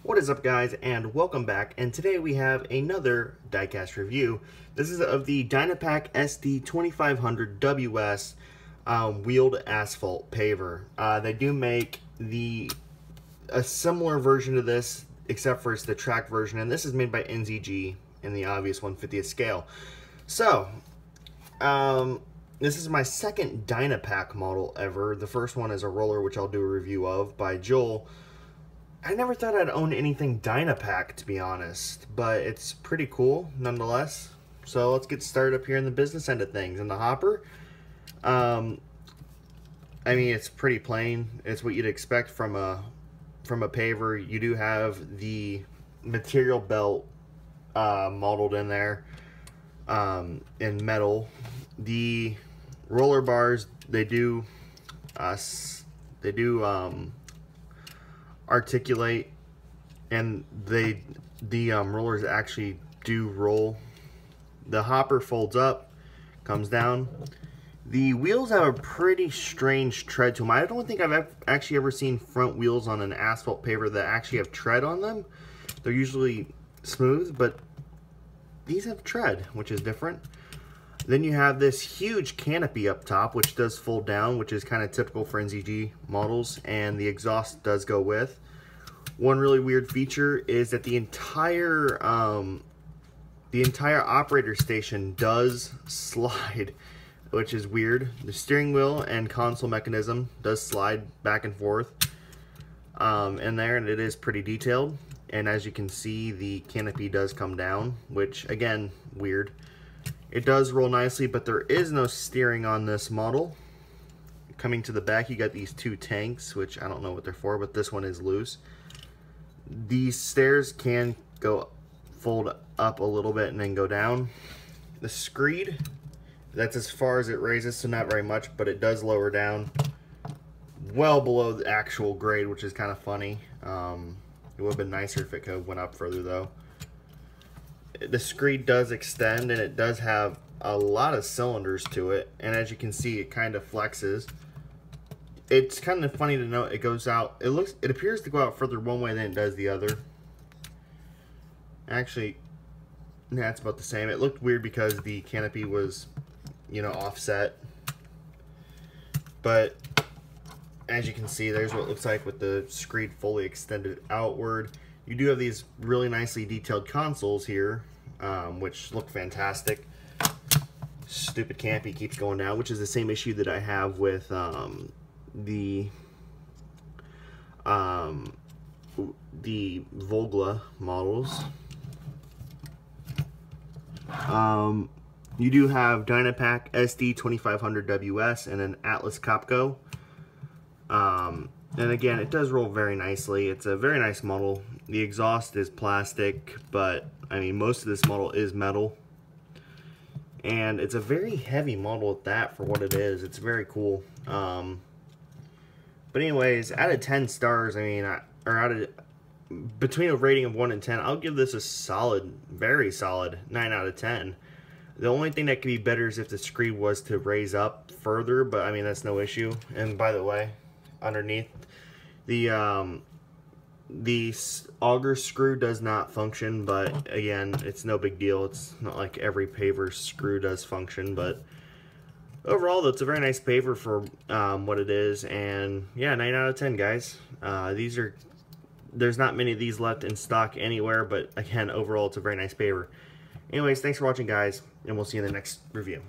What is up, guys, and welcome back. And today we have another diecast review. This is of the Dynapac Sd2500ws wheeled asphalt paver. They do make a similar version to this, except for it's the track version, and this is made by NZG in the obvious 1/50th scale. So, this is my second Dynapac model ever. The first one is a roller, which I'll do a review of, by Joel. I never thought I'd own anything Dynapac, to be honest, but it's pretty cool nonetheless. So let's get started up here in the business end of things. In the hopper, I mean, it's pretty plain. It's what you'd expect from a paver. You do have the material belt modeled in there in metal. The roller bars, they do articulate, and the rollers actually do roll. The hopper folds up, comes down. The wheels have a pretty strange tread to them. I don't think I've actually ever seen front wheels on an asphalt paver that actually have tread on them. They're usually smooth, but these have tread, which is different. Then you have this huge canopy up top, which does fold down, which is kind of typical for NZG models, and the exhaust does go with. One really weird feature is that the entire operator station does slide, which is weird. The steering wheel and console mechanism does slide back and forth in there, and it is pretty detailed. And as you can see, the canopy does come down, which, again, weird. It does roll nicely, but there is no steering on this model. Coming to the back, you got these two tanks, which I don't know what they're for, but this one is loose. These stairs can fold up a little bit and then go down. The screed, that's as far as it raises, so not very much, but it does lower down well below the actual grade, which is kind of funny. It would have been nicer if it could have went up further, though. The screed does extend, and it does have a lot of cylinders to it, and as you can see, it kind of flexes. It's kind of funny to note it goes out, it appears to go out further one way than it does the other. Actually, that's about the same. It looked weird because the canopy was, you know, offset, but as you can see, there's what it looks like with the screed fully extended outward. You do have these really nicely detailed consoles here, which look fantastic. Stupid canopy keeps going down, which is the same issue that I have with the Volgla models. You do have Dynapac Sd2500ws and an Atlas Copco. And again, it does roll very nicely. It's a very nice model. The exhaust is plastic, but I mean, most of this model is metal. And it's a very heavy model at that for what it is. It's very cool. But anyways, out of 10 stars, I mean, between a rating of 1 and 10, I'll give this a solid, very solid 9 out of 10. The only thing that could be better is if the screed was to raise up further, but I mean, that's no issue. And by the way, underneath, the auger screw does not function, but again, it's no big deal. It's not like every paver screw does function, but overall, that's a very nice paver for what it is. And yeah, 9 out of 10, guys. There's not many of these left in stock anywhere, but again, overall, it's a very nice paver. Anyways, thanks for watching, guys, and we'll see you in the next review.